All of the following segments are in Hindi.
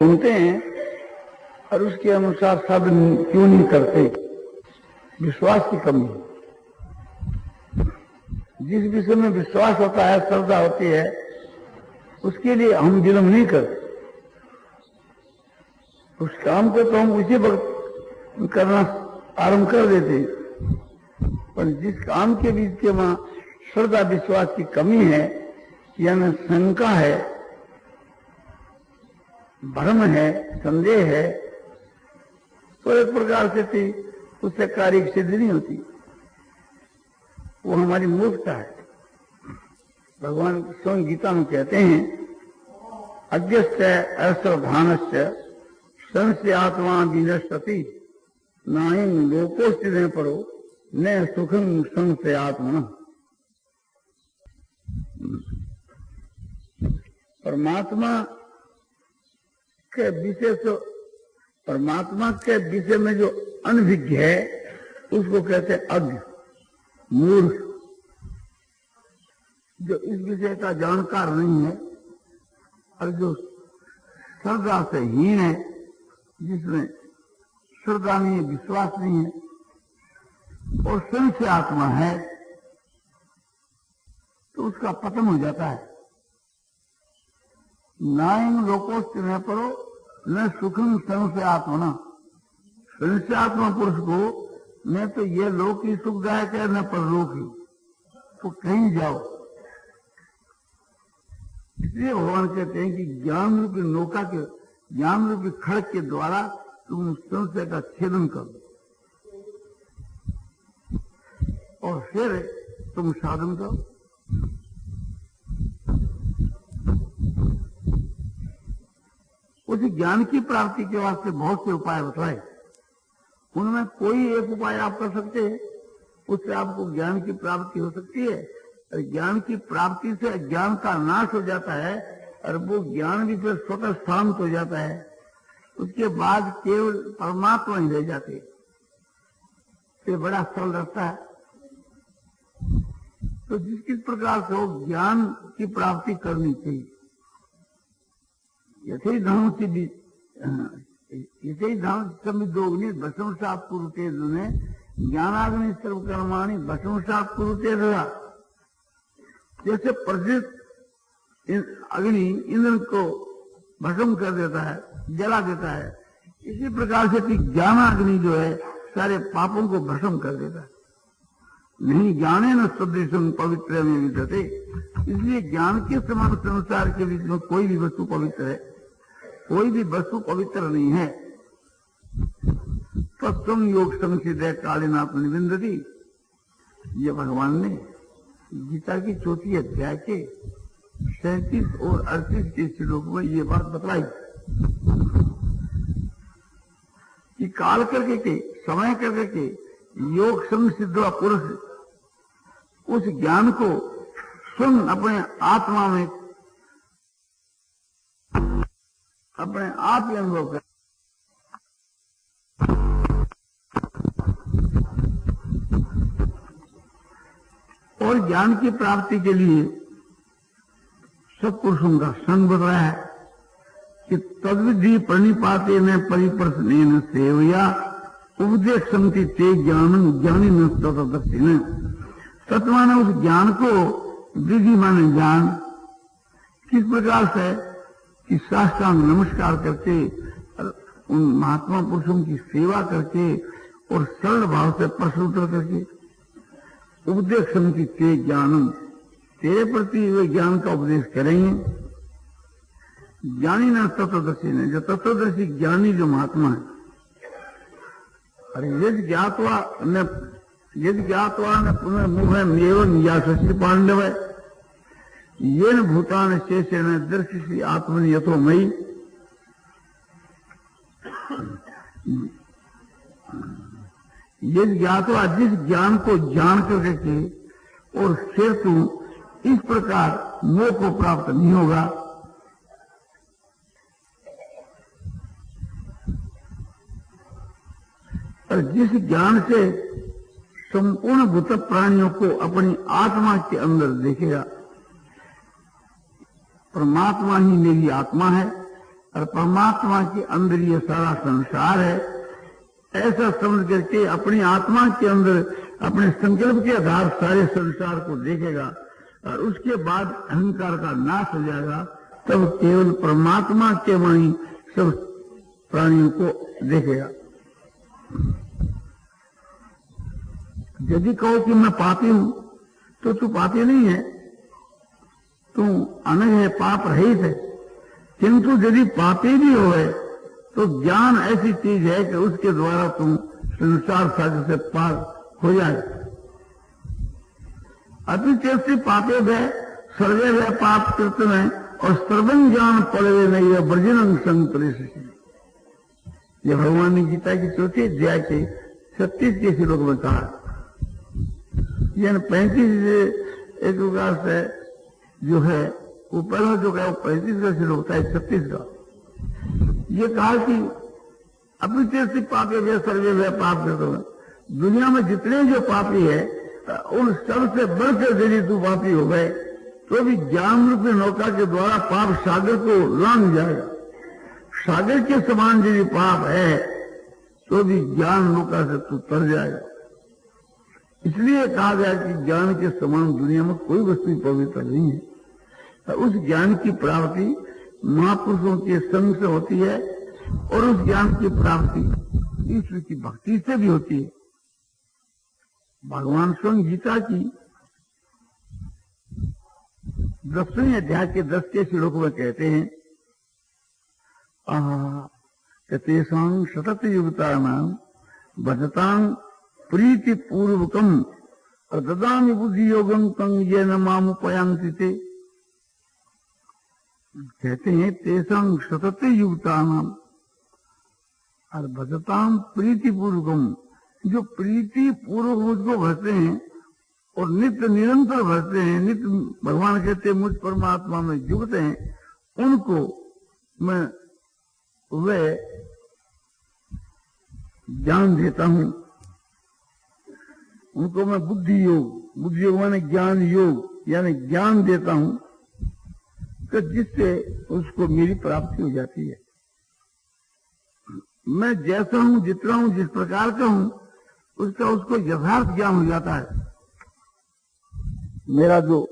सुनते हैं और उसके अनुसार साधन क्यों नहीं करते? विश्वास की कमी। जिस विषय में विश्वास होता है, श्रद्धा होती है, उसके लिए हम विलंब नहीं करते। उस काम को तो हम उसी वक्त करना आरंभ कर देते हैं, पर जिस काम के बीच के वहां श्रद्धा विश्वास की कमी है, यानी शंका है, भ्रम है, संदेह है, तो एक प्रकार से थी उससे कार्य की सिद्धि नहीं होती। वो हमारी मूर्खता है। भगवान स्वयं गीता में कहते हैं, अज्ञस्य अश्रद्धानस्य संस्य आत्मा विनश्यति नायं लोकोस्ति न परो न सुखं संस्य आत्मन। परमात्मा के विषय में जो अनभिज्ञ है उसको कहते हैं अज्ञ, मूर्ख। जो इस विषय का जानकार नहीं है और जो श्रद्धा से हीन है, जिसमें श्रद्धा नहीं है, विश्वास नहीं है और संशय आत्मा है, तो उसका पतन हो जाता है। नायं लोकोस्ति न परो न सुखम संशय आत्मना। संशय आत्मा पुरुष को न तो ये लोक ही सुखदायक है न परलोक ही, तो कहीं जाओ। इसलिए भगवान कहते हैं कि ज्ञान रूपी नौका के, ज्ञान रूपी खड़क के द्वारा तुम संशय का छेदन करो और फिर तुम साधन करो। उस ज्ञान की प्राप्ति के वास्ते बहुत से उपाय बताए, उनमें कोई एक उपाय आप कर सकते हैं, उससे आपको ज्ञान की प्राप्ति हो सकती है। और ज्ञान की प्राप्ति से अज्ञान का नाश हो जाता है और वो ज्ञान भी फिर स्वतः शांत हो जाता है। उसके बाद केवल परमात्मा ही रह जाते, ये बड़ा सरल रास्ता है। तो जिस प्रकार से हो ज्ञान की प्राप्ति करनी चाहिए। यथै धाम सिद्धि यथै धाम समिद्धोग्नि भस्मसात् कुरुते दुने ज्ञानाग्नि सर्वकर्माणि भस्मसात् कुरुते दया। जैसे प्रज्वलित अग्नि इंद्र को भस्म कर देता है, जला देता है, इसी प्रकार से ज्ञानाग्नि जो है सारे पापों को भस्म कर देता है। नहीं ज्ञाने न सदृशं पवित्र में विद्यते। इसलिए ज्ञान के समान संसार के बीच में कोई भी वस्तु पवित्र है, कोई भी वस्तु पवित्र नहीं है। तत्व योग संसिद्ध कालीनाथ निविंदती, ये भगवान ने गीता की चौथी अध्याय के 37 और 38 के श्लोक में ये बात बतलाई कि काल करके के, समय करके के योग संसिद्ध पुरुष उस ज्ञान को स्वयं अपने आत्मा में अपने आप ही अनुभव कर। और ज्ञान की प्राप्ति के लिए सत्पुरुषों का संग बताया है कि तद्विधि प्रणिपाते न परिप्रश्न सेवया उपदेश संति ते ज्ञान ज्ञानी न तत्दर्शी न। तत्व ने उस ज्ञान को विधि माने ज्ञान किस प्रकार से कि साष्टांग नमस्कार करके उन महात्मा पुरुषों की सेवा करके और सरल भाव से प्रश्न उत्तर करके उपदेश समिति ते ज्ञानम, तेरे प्रति वे ज्ञान का उपदेश करेंगे। ज्ञानी न तत्वदर्शी ने, जो तत्वदर्शी ज्ञानी जो महात्मा है। अरे यदि ज्ञातवा न पुनर्मुह मेव याशस्वी पांडव है ये न भूतान शेषे न दर्शी आत्मनि यथो मई। ये ज्ञातवा, जिस ज्ञान को जान करके और फिर तू इस प्रकार मोह को प्राप्त नहीं होगा। और जिस ज्ञान से संपूर्ण भूत प्राणियों को अपनी आत्मा के अंदर देखेगा, परमात्मा ही मेरी आत्मा है और परमात्मा के अंदर ये सारा संसार है, ऐसा समझ करके अपनी आत्मा के अंदर अपने संकल्प के आधार सारे संसार को देखेगा और उसके बाद अहंकार का नाश हो जाएगा, तब केवल परमात्मा के वहीं सब प्राणियों को देखेगा। यदि कहो कि मैं पापी हूं, तो तू पापी नहीं है, तू अनग है, पाप रहित है। किंतु यदि पापी भी हो तो ज्ञान ऐसी चीज है कि उसके द्वारा तुम संसार सागर से पार हो जाए। अति चेष्टि पापे भय सर्वे भय पाप कृत में और सर्वं ज्ञान पड़े नहीं है ब्रजन संग परिस्थिति। यह भगवान ने गीता की चौथी अध्याय के 36 के श्लोक में कहा। यानी 35 एक प्रकार से जो है वो पहला जो है 35 का श्लोक होता है, 36 का। ये कहा कि अपनी चेष्टि पापे वे सर्वे वे पाप करते हैं। दुनिया में जितने जो पापी है उन सबसे बढ़कर यदि तू पापी हो गए तो भी ज्ञान रूपी नौका के द्वारा पाप सागर को लांघ जाएगा। सागर के समान यदि पाप है तो भी ज्ञान नौका से तू तर जाएगा। इसलिए कहा गया कि ज्ञान के समान दुनिया में कोई वस्तु पवित्र नहीं है। उस ज्ञान की प्राप्ति महापुरुषों के संग से होती है और उस ज्ञान की प्राप्ति ईश्वर की भक्ति से भी होती है। भगवान स्वयं गीता की 10वें अध्याय के 10 के श्लोक में कहते हैं, तेषां सतत युक्तानां भजतां प्रीति पूर्वकम ददामि बुद्धि योगं तं येन मामुपयांति ते। कहते हैं तेषां सतत युक्तानां और भजतां प्रीति पूर्वकम, जो प्रीति पूर्वक मुझको भजते हैं और नित्य निरंतर भजते हैं, नित्य भगवान कहते हैं मुझ परमात्मा में जुड़ते हैं, उनको मैं वे ज्ञान देता हूं। उनको मैं बुद्धि योग माने ज्ञान योग यानी ज्ञान देता हूं कि जिससे उसको मेरी प्राप्ति हो जाती है। मैं जैसा हूं, जितना हूं, जिस प्रकार का हूं, उसका उसको यथार्थ ज्ञान हो जाता है। मेरा जो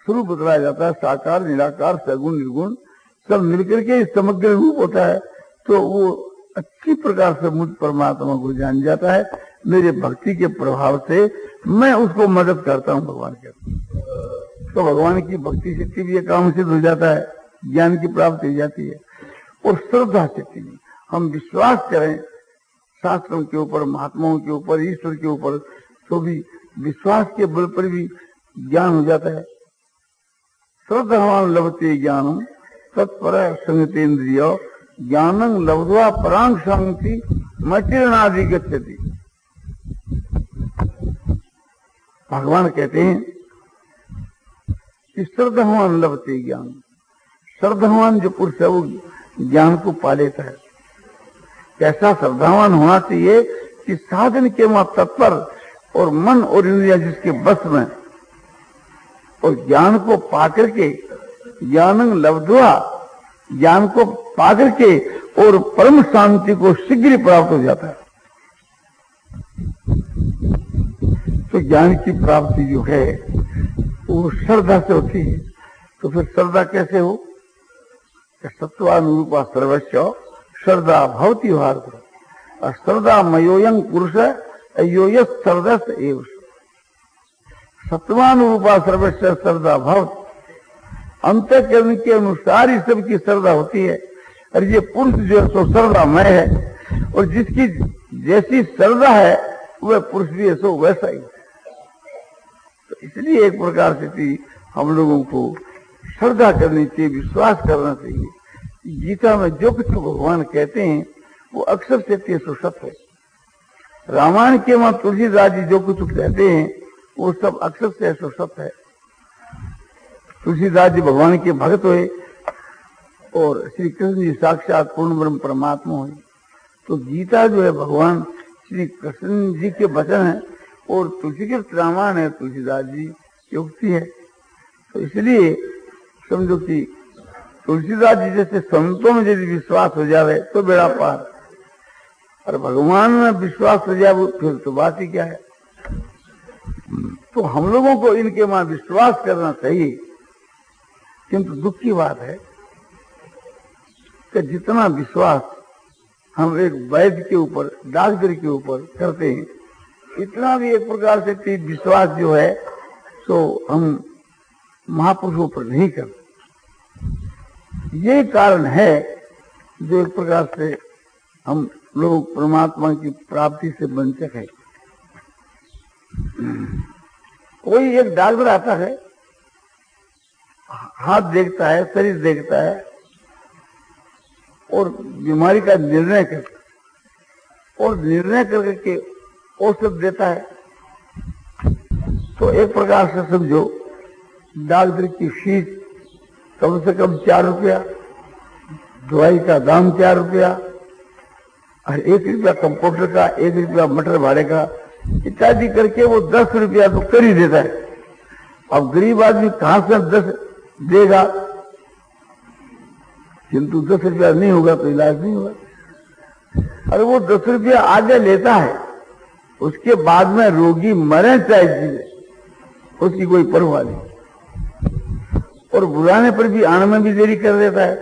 स्वरूप बदलाया जाता है, साकार निराकार सगुण निर्गुण सब मिलकर के समग्र रूप होता है, तो वो अच्छी प्रकार से मुझ परमात्मा को जान जाता है। मेरे भक्ति के प्रभाव से मैं उसको मदद करता हूं भगवान के। तो भगवान की भक्ति शक्ति भी काम सिद्ध हो जाता है, ज्ञान की प्राप्ति हो जाती है। और श्रद्धा शक्ति भी, हम विश्वास करें शास्त्रों के ऊपर, महात्माओं के ऊपर, ईश्वर के ऊपर, तो भी विश्वास के बल पर भी ज्ञान हो जाता है। श्रद्धावान लभते ज्ञानम तत्पर संगतेन्द्रिय ज्ञानं लब्ध्वा परांग शांति मचिरणादि गच्छति। भगवान कहते हैं कि श्रद्धावान लभते ज्ञान, श्रद्धावान जो पुरुष है वो ज्ञान को पा लेता है। कैसा श्रद्धावान होना चाहिए कि साधन के वहां तत्पर और मन और इंद्रिया जिसके बस में, और ज्ञान को पाकर के ज्ञानं लब्ध्वा, ज्ञान को पाकर के और परम शांति को शीघ्र प्राप्त हो जाता है। तो ज्ञान की प्राप्ति जो है वो श्रद्धा से होती है। तो फिर श्रद्धा कैसे हो? सत्वानुरूपा सर्वस्व श्रद्धा भवति भारत। और श्रद्धा मयोयं पुरुष अयोय श्रद्धस एव। सत्वानुरूपा सर्वस्व श्रद्धा भवति। अंतःकरण के अनुसार ही सबकी श्रद्धा होती है। और ये पुरुष जो है सो श्रद्धामय है, और जिसकी जैसी श्रद्धा है वह पुरुष भी है सो वैसा ही। तो इसलिए एक प्रकार से हम लोगों को श्रद्धा करनी चाहिए, विश्वास करना चाहिए। गीता में जो कुछ भगवान कहते हैं वो अक्सर सत्य सो सत्य है। रामायण के वहां तुलसीदास जी जो कुछ कहते हैं वो सब अक्सर से सो सत्य है। तुलसीदास जी भगवान के भक्त हुए और श्री कृष्ण जी साक्षात पूर्ण ब्रह्म परमात्मा हुए। तो गीता जो है भगवान श्री कृष्ण जी के वचन है और तुलसी के रामायण है, तुलसीदास जी की उक्ति है। तो इसलिए समझो कि तुलसीदास जी जैसे संतों में यदि विश्वास हो जाए तो बेड़ा पार, और भगवान में विश्वास हो जाए फिर तो बात ही क्या है। तो हम लोगों को इनके वहां विश्वास करना चाहिए, किंतु दुख की बात है कि जितना विश्वास हम एक वैद्य के ऊपर, डॉक्टर के ऊपर करते हैं, इतना भी एक प्रकार से विश्वास जो है तो हम महापुरुषों पर नहीं करते। ये कारण है जो एक प्रकार से हम लोग परमात्मा की प्राप्ति से वंचित है। कोई एक डॉक्टर आता है, हाथ देखता है, शरीर देखता है और बीमारी का निर्णय करता है, और निर्णय करके औषध देता है। तो एक प्रकार से समझो डॉक्टर की फीस कम से कम 4 रुपया, दवाई का दाम 4 रुपया, और 1 रुपया कंपाउंडर का, 1 रुपया मटर भाड़े का, इत्यादि करके वो 10 रुपया तो कर ही देता है। अब गरीब आदमी कहां से 10 देगा, किंतु 10 रुपया नहीं होगा तो इलाज नहीं होगा। और वो 10 रुपया आगे लेता है, उसके बाद में रोगी मरे चाहे जीवे, उसकी कोई परवाह नहीं, और बुलाने पर भी आने में भी देरी कर देता है,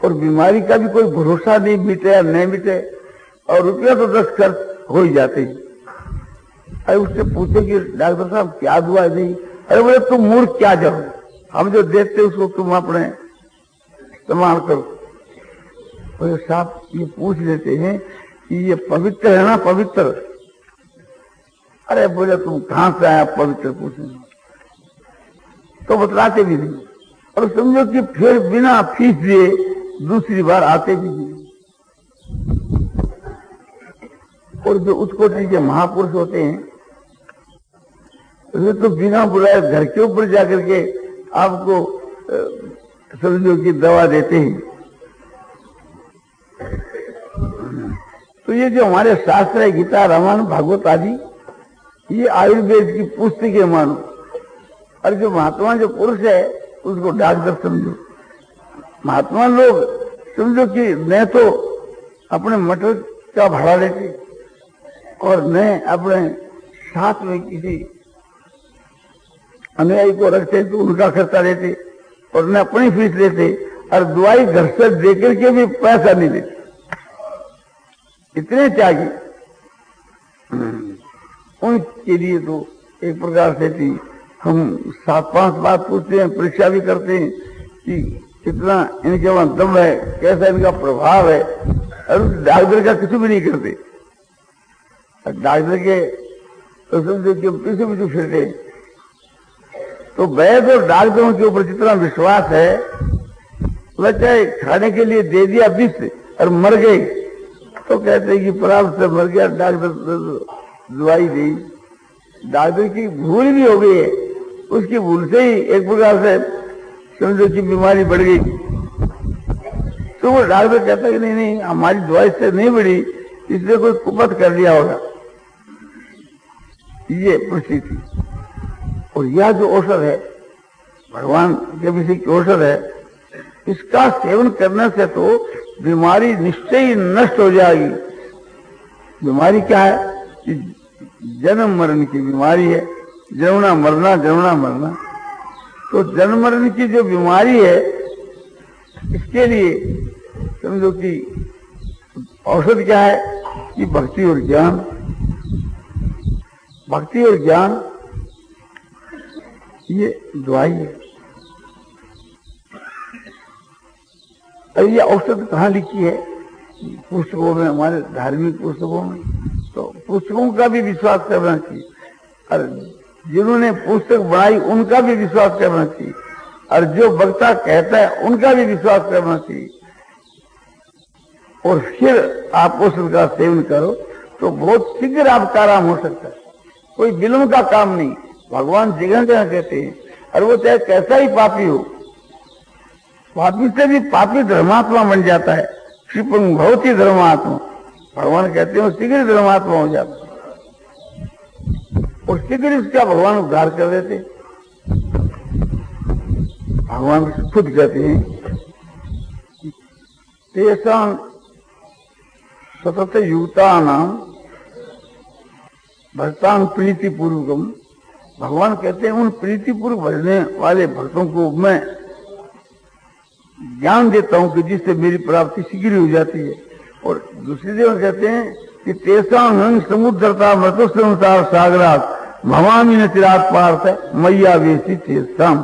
और बीमारी का भी कोई भरोसा नहीं, मिटे या नहीं मिटे, और रुपया तो 10 खर्च हो ही जाते हैं। अरे उससे पूछे कि डॉक्टर साहब क्या दुआ दी? अरे बोले तुम मूर्ख क्या जाओ, हम जो देखते उसको तुम अपने इस्तेमाल करो। बोले साहब ये पूछ लेते हैं कि ये पवित्र है ना, पवित्र? अरे बोले तुम कहां से आया पवित्र पूछने? तो बतलाते भी नहीं, और समझो कि फिर बिना फीस दिए दूसरी बार आते भी नहीं। और जो उत्कोटि के महापुरुष होते हैं वे तो बिना बुलाए घर के ऊपर जाकर के आपको समझो कि दवा देते हैं। तो ये जो हमारे शास्त्र है, गीता, रामायण, भागवत आदि, ये आयुर्वेद की पुस्तकें मानो, और जो महात्मा जो पुरुष है उसको डॉक्टर समझो। महात्मा लोग समझो कि न तो अपने मटर का भाड़ा लेते, और न अपने साथ में किसी अनुयायी को रखते तो उनका खर्चा लेते, और न अपनी फीस लेते, और दवाई घर से देकर के भी पैसा नहीं देते। इतने चाहिए उनके लिए तो एक प्रकार से थी, हम 7-5 बार पूछते हैं, परीक्षा भी करते हैं कि कितना इनके वहां दम है, कैसा इनका प्रभाव है, और उस डॉक्टर का कुछ भी नहीं करते। डॉक्टर के तो समझो कि पीछे पीछे फिरते। तो वैद्य और डॉक्टरों के ऊपर जितना विश्वास है, वह चाहे खाने के लिए दे दिया विष और मर गए तो कहते हैं कि प्राप्त से मर गया, डॉक्टर दवाई दी। डॉक्टर की भूल भी हो गई है, उसकी भूल से ही एक प्रकार से समझो कि बीमारी बढ़ गई। तो वो डॉक्टर कहता है कि नहीं नहीं, हमारी दवाई से नहीं बढ़ी, इसलिए कोई कुपत कर लिया होगा। ये परिस्थिति। और यह जो औषध है, भगवान के विषय की औषध है, इसका सेवन करने से तो बीमारी निश्चय ही नष्ट हो जाएगी। बीमारी क्या है कि जन्म मरण की बीमारी है, जन्मना मरना, जन्मना मरना। तो जन्म मरण की जो बीमारी है, इसके लिए समझो कि औषध क्या है कि भक्ति और ज्ञान। भक्ति और ज्ञान ये दवाई है। और ये औषध कहाँ लिखी है? पुस्तकों में, हमारे धार्मिक पुस्तकों में। तो पुस्तकों का भी विश्वास करना चाहिए, और जिन्होंने पुस्तक बनाई उनका भी विश्वास करना चाहिए, और जो वक्ता कहता है उनका भी विश्वास करना चाहिए। और फिर आप औषध का सेवन करो तो बहुत शीघ्र आपका आराम हो सकता है। कोई विलंब का काम नहीं। भगवान जगह जगह कहते हैं, और वो चाहे कैसा ही पापी हो, पापी से भी पापी धर्मात्मा बन जाता है। क्षिपंग भवति धर्मात्मा, भगवान कहते हैं वो शीघ्र धर्मात्मा हो जाता है, और शीघ्र इसका भगवान उद्धार कर देते। भगवान खुद कहते हैं तेषां सतत युक्तानां भक्तां प्रीतिपूर्वकम। भगवान कहते हैं उन प्रीतिपूर्वक भजने वाले भक्तों को मैं ज्ञान देता हूं कि जिससे मेरी प्राप्ति शीघ्र हो जाती है। और दूसरी जगह कहते हैं कि तेषां हंग समुद्रता मृत संसार सागरात भवामी न चिरात पार्थ मैया वेशी तेषां।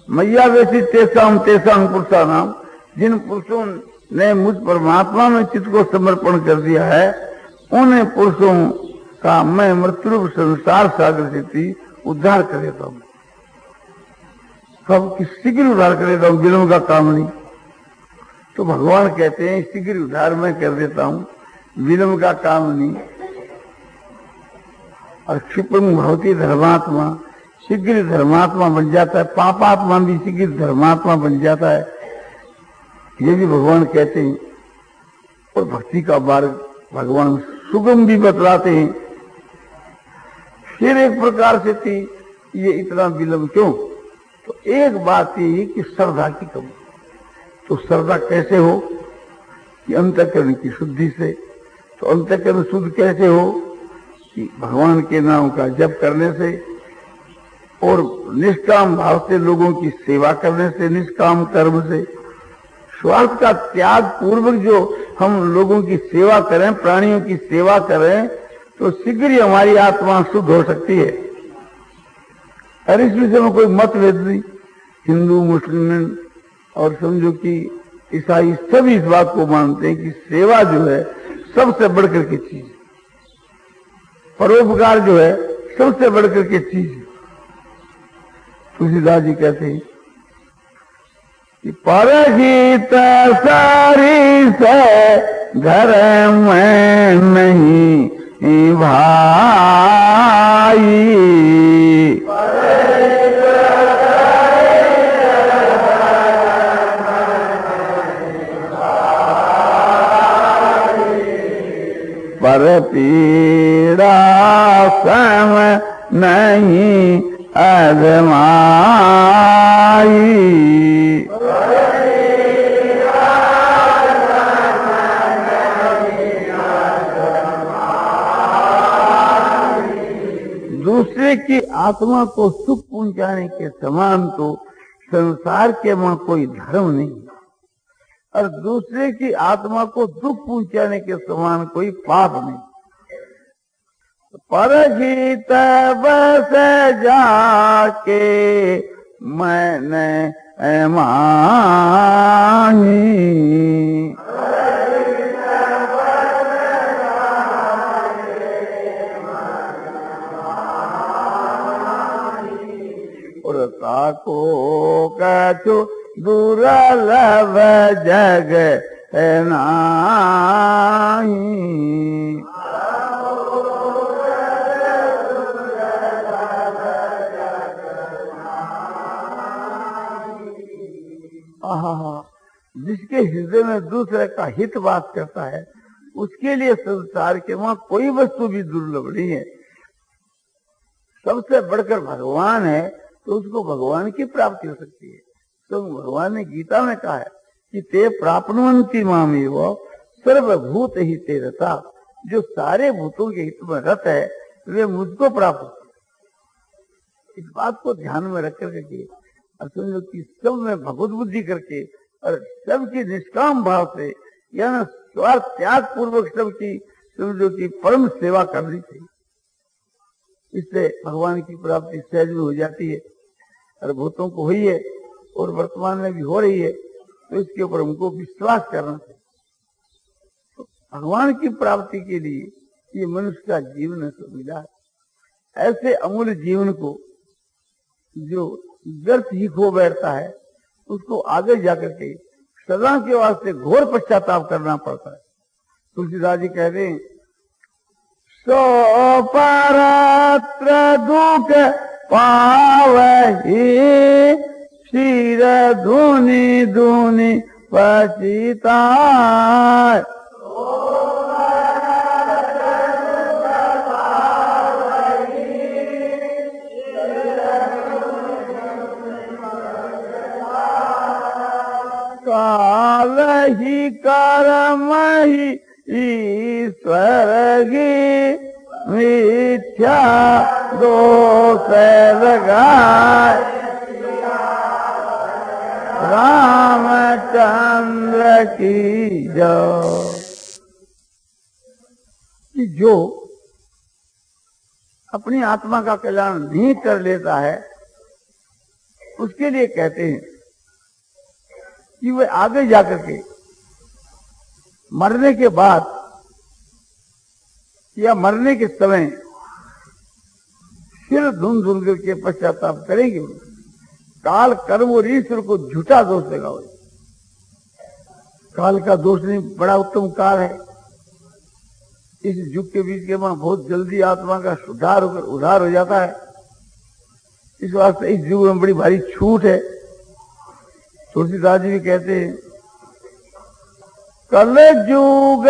मैया वेशी तेषां तेषां पुरुषा नाम। जिन पुरुषों ने मुझ परमात्मा में चित्त को समर्पण कर दिया है उन पुरुषों का मैं मृत्यु संसार सागर से उद्धार कर देता हूं। कब कि शीघ्र उद्धार कर देता हूं, विलंब का काम नहीं। तो भगवान कहते हैं शीघ्र उद्धार मैं कर देता हूं, विलंब का काम नहीं। और क्षिप्रम भवती धर्मात्मा, शीघ्र धर्मात्मा बन जाता है। पापात्मा भी शीघ्र धर्मात्मा बन जाता है, ये भी भगवान कहते हैं। और भक्ति का मार्ग भगवान सुगम भी बतलाते हैं। फिर एक प्रकार से थी ये इतना विलंब क्यों? तो एक बात ये कि श्रद्धा की कमी। तो श्रद्धा कैसे हो? कि अंतःकरण की शुद्धि से। तो अंतःकरण शुद्ध कैसे हो? कि भगवान के नाम का जप करने से और निष्काम भाव से लोगों की सेवा करने से, निष्काम कर्म से। स्वार्थ का त्याग पूर्वक जो हम लोगों की सेवा करें, प्राणियों की सेवा करें, तो शीघ्र ही हमारी आत्मा शुद्ध हो सकती है। और इस विषय में कोई मतभेद नहीं। हिंदू, मुस्लिम और समझो कि ईसाई सभी इस बात को मानते हैं कि सेवा जो है सबसे बढ़कर की चीज, परोपकार जो है सबसे बढ़कर की चीज। तुलसीदास जी कहते हैं कि परहित सारी से घर में नहीं भाई। पर पीड़ा सम नहीं अजमाई। दूसरे की आत्मा को सुख पहुंचाने के समान तो संसार के वहां कोई धर्म नहीं, और दूसरे की आत्मा को दुख पहुंचाने के समान कोई पाप नहीं। परहित बस जाके मैंने मानी। और ताको कछु दुर्लभ जग नाही। जिसके हृदय में दूसरे का हित बात करता है उसके लिए संसार के वहां कोई वस्तु भी दुर्लभ नहीं है। सबसे बढ़कर भगवान है तो उसको भगवान की प्राप्ति हो सकती है। तो भगवान ने गीता में कहा है कि ते प्राप्नुवन्ति मामेव सर्वभूत हिते रता। जो सारे भूतों के हित में रत है वे मुझको प्राप्त होते। इस बात को ध्यान में रख करके समझो कि सब में भगवत बुद्धि करके और सबकी निष्काम भाव से या स्वार्थ त्याग पूर्वक सबकी समझो कि परम सेवा करनी चाहिए। इससे भगवान की प्राप्ति सहज में हो जाती है और भूतों को हुई है और वर्तमान में भी हो रही है। तो इसके ऊपर हमको विश्वास करना चाहिए। तो भगवान की प्राप्ति के लिए ये मनुष्य का जीवन मिला है। ऐसे अमूल्य जीवन को जो व्यर्थ ही खो बैठता है उसको आगे जाकर के सदा के वास्ते घोर पश्चाताप करना पड़ता है। तुलसीदास जी कहते हैं सो परत्र दुख पावहि क्षीर धुनि धुनि पचिता। ही कर्म ही ईश्वर की मिथ्या दोष लगाए रामचंद्र की जय। कि जो अपनी आत्मा का कल्याण नहीं कर लेता है उसके लिए कहते हैं कि वह आगे जाकर के मरने के बाद या मरने के समय सिर धुन धुन करके पश्चाताप करेंगे। काल कर्म और ईश्वर को झूठा दोष लगाओ। काल का दोष नहीं, बड़ा उत्तम काल है। इस युग के बीच के वहां बहुत जल्दी आत्मा का सुधार होकर उधार हो जाता है। इस वास्ते इस युग में बड़ी भारी छूट है। तुलसीदास जी भी कहते हैं कल युग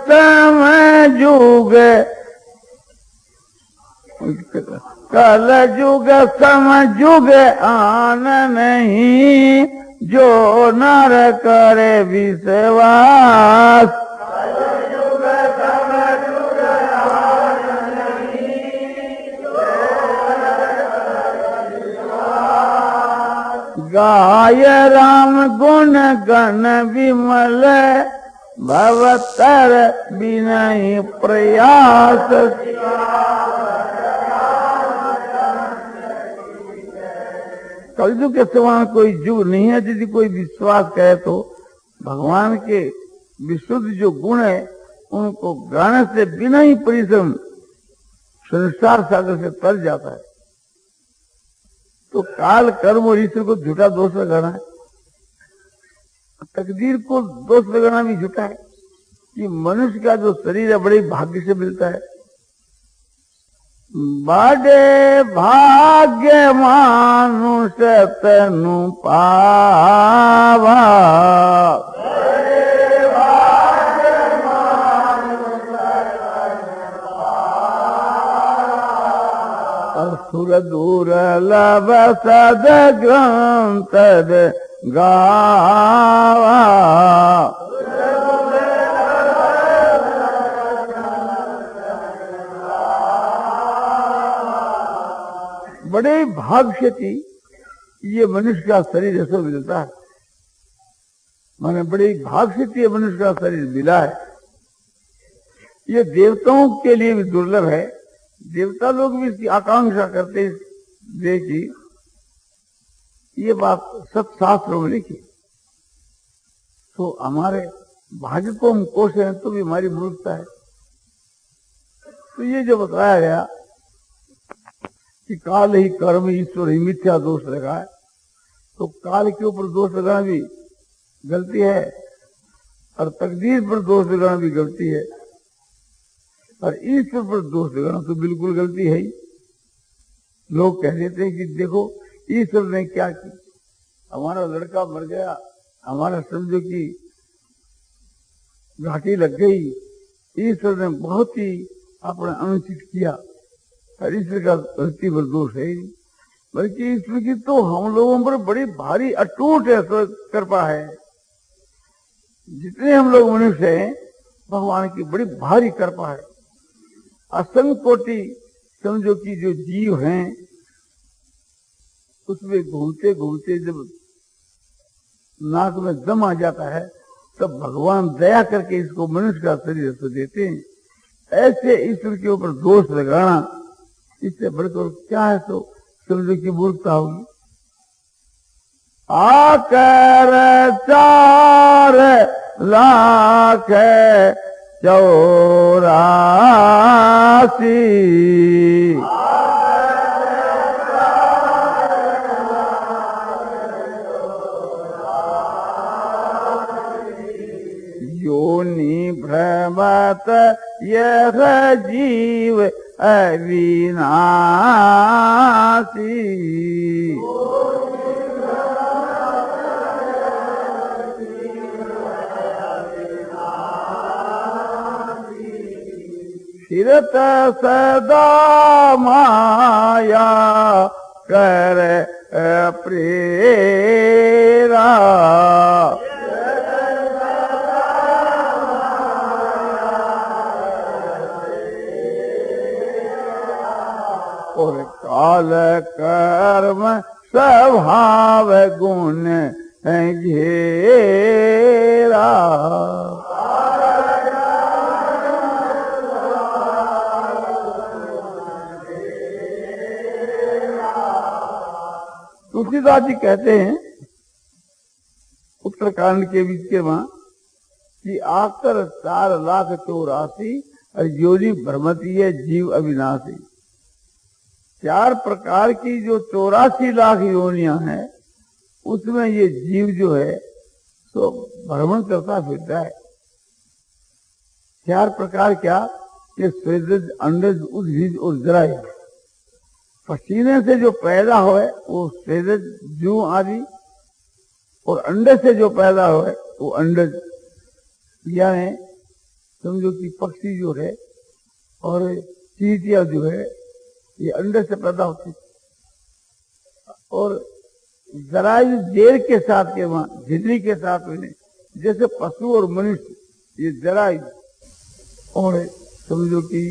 समय युग, कल युग समय युग आन नहीं, जो नर करे विश्वास। गाय राम गुण गण विमल, भवतर बिनहि प्रयास। कलयुग के समान कोई युग नहीं है। यदि कोई विश्वास करे तो भगवान के विशुद्ध जो गुण है उनको गाने से बिना ही परिश्रम संसार सागर से तर जाता है। तो काल कर्म और ईश्वर को झूठा दोष लगाना है, तकदीर को दोष लगाना भी झूठा है। कि मनुष्य का जो शरीर है बड़े भाग्य से मिलता है। बड़े भाग्य मानुष तनु पावा, असुर दुर्लभ सद ग्रंथ गावा। बड़े भाग से थी ये मनुष्य का शरीर ऐसा मिलता है। माने बड़े भाग से थी ये मनुष्य का शरीर मिला है। ये देवताओं के लिए भी दुर्लभ है। देवता लोग भी इसकी आकांक्षा करते देखी। ये बात सब शास्त्रों में लिखी। तो हमारे भाग्य को हम कोस हैं तो भी हमारी मूर्खता है। तो ये जो बताया गया कि काल ही कर्म ईश्वर ही मिथ्या दोष लगाए, तो काल के ऊपर दोष लगाना भी गलती है और तकदीर पर दोष लगाना भी गलती है और ईश्वर पर दोष लगाना तो बिल्कुल गलती है ही। लोग कह देते हैं कि देखो ईश्वर ने क्या की, हमारा लड़का मर गया, हमारा समझो कि घाटी लग गई, ईश्वर ने बहुत ही अपना अनुचित किया। और ईश्वर का धरती पर दोष है ही नहीं, बल्कि ईश्वर की तो हम लोगों पर बड़ी भारी अटूट है कृपा है। जितने हम लोग मनुष्य हैं भगवान की बड़ी भारी कृपा है। असंख्य कोटि समझो कि जो जीव हैं उसमें घूमते घूमते जब नाक में दम आ जाता है तब भगवान दया करके इसको मनुष्य का शरीर तो देते हैं। ऐसे ईश्वर के ऊपर दोष लगाना इससे बढ़कर क्या है तो समझो कि मूर्खता होगी। आकर 4 लाख 84 योनि भ्रमत यह जीव अविनाशी। फिरत सदा माया कर प्रेरा, काल कर्म स्वभाव गुण घेरा। तुलसीदास जी कहते हैं उत्तरकांड के बीच के वहां कि आकर 4,84,000 और योनि भ्रमती है जीव अविनाशी। 4 प्रकार की जो 84 लाख योनियां हैं उसमें ये जीव जो है तो भ्रमण करता फिरता है। 4 प्रकार क्या? ये स्वेदज, अंडज, उद्भिज और जरायु। पसीने से जो पैदा हो वो स्वेदज, जू आदि, और अंडे से जो पैदा हो वो अंडज, यानी समझो कि पक्षी जो है और चींटियां जो है ये अंडे से पैदा होती, और जरायु जेर के साथ के वहां झिल्ली के साथ में, जैसे पशु और मनुष्य ये जरायु, और समझो कि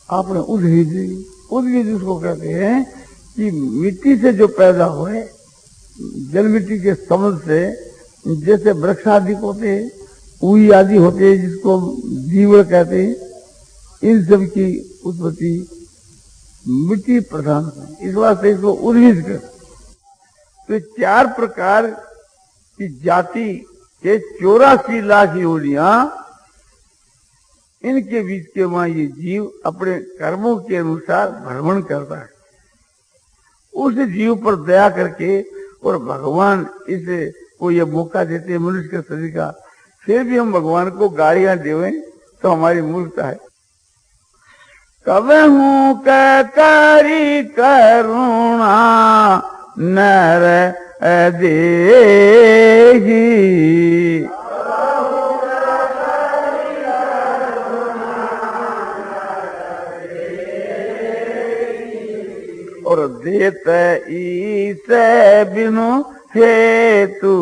आपने उद्भिज उसको कहते हैं कि मिट्टी से जो पैदा हुए, जल मिट्टी के समझ से, जैसे वृक्ष आदि होते हैं, उई आदि होते हैं जिसको जीव कहते हैं, इन सब की उत्पत्ति मिट्टी प्रधान है, इस वास्ते इसको उद्भिज कर। तो 4 प्रकार की जाति के 84 लाख योनियां, इनके बीच के वहां ये जीव अपने कर्मों के अनुसार भ्रमण करता है। उस जीव पर दया करके और भगवान इसे को ये मौका देते हैं मनुष्य के शरीर का, फिर भी हम भगवान को गालियां देवें तो हमारी मूर्खता है। कबहू करी करुणा नर देही, और देत ईसे बिनु हेतु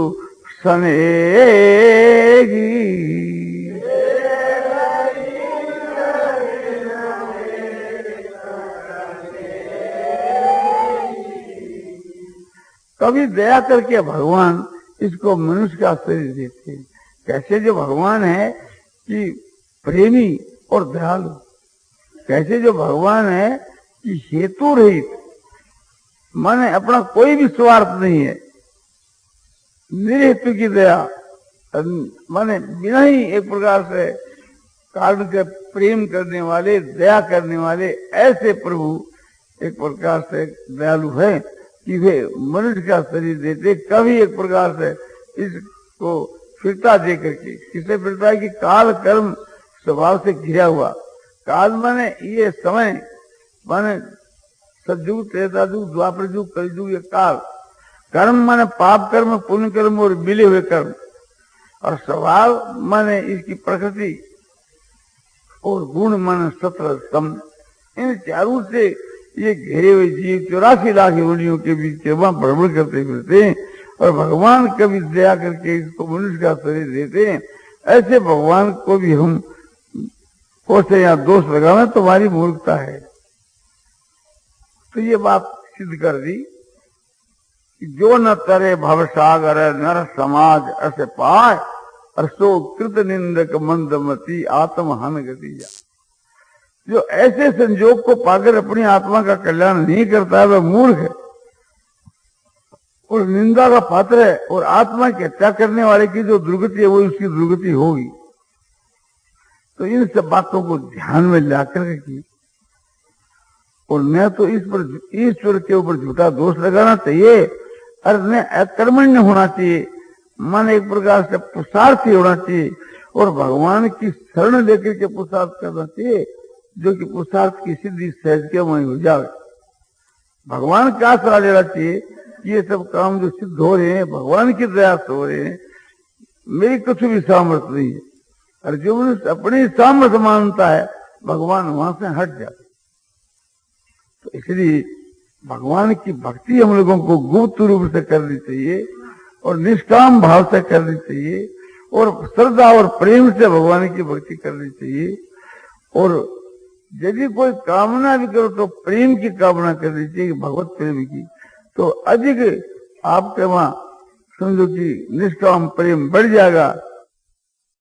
सनेही। कभी दया करके भगवान इसको मनुष्य का शरीर देते हैं। कैसे जो भगवान है कि प्रेमी और दयालु, कैसे जो भगवान है कि हेतु रहित, माने अपना कोई भी स्वार्थ नहीं है, निरहेतु की दया, माने बिना ही एक प्रकार से कारण के प्रेम करने वाले, दया करने वाले, ऐसे प्रभु एक प्रकार से दयालु है कि वे मनुष्य का शरीर देते। कभी एक प्रकार से इसको फिरता दे करके, किसे फिरता है कि काल कर्म स्वभाव से घिरा हुआ। काल माने ये समय, माने सतयुग, त्रेतायुग, द्वापर युग, कलयुग, ये काल। कर्म माने पाप कर्म, पुण्य कर्म और मिले हुए कर्म, और स्वभाव माने इसकी प्रकृति, और गुण माने सत्र स्तम। इन चारों से ये घेरे हुए जीव 84 लाख योनियों के बीच के वहां भ्रमण करते फिरते हैं, और भगवान कभी दया करके इसको मनुष्य का शरीर देते हैं। ऐसे भगवान को भी हम कोसे या दोष लगावे तो हमारी मूर्खता है। तो ये बात सिद्ध कर दी कि जो न तरे भवसागर नर समाज ऐसे पाए, और सो कृत निंदक मंदमती आत्महन गति जा। जो ऐसे संजोग को पाकर अपनी आत्मा का कल्याण नहीं करता है वह मूर्ख है और निंदा का पात्र है, और आत्मा की हत्या करने वाले की जो दुर्गति है वो उसकी दुर्गति होगी। तो इन सब बातों को ध्यान में लाकर रखिए, और न तो इस पर ईश्वर के ऊपर झूठा दोष लगाना चाहिए, और न अकर्मण्य होना चाहिए, मन एक प्रकार से पुरुषार्थी होना चाहिए, और भगवान की शरण लेकर के पुरुषार्थ करना चाहिए, जो कि पुरुषार्थ की सिद्धि सहज के वहीं हो जाए। भगवान का सलाह लेना चाहिए कि ये सब काम जो सिद्ध हो रहे हैं भगवान की दया से हो रहे हैं, मेरी कुछ भी सामर्थ्य नहीं है। और जो मनुष्य अपनी सामर्थ्य मानता है भगवान वहां से हट जाते। तो इसलिए भगवान की भक्ति हम लोगों को गुप्त रूप से करनी चाहिए, और निष्काम भाव से करनी चाहिए, और श्रद्धा और प्रेम से भगवान की भक्ति करनी चाहिए। और यदि कोई कामना भी करो तो प्रेम की कामना करनी चाहिए, भगवत प्रेम की, तो अधिक आपके वहां समझो कि निष्काम प्रेम बढ़ जाएगा।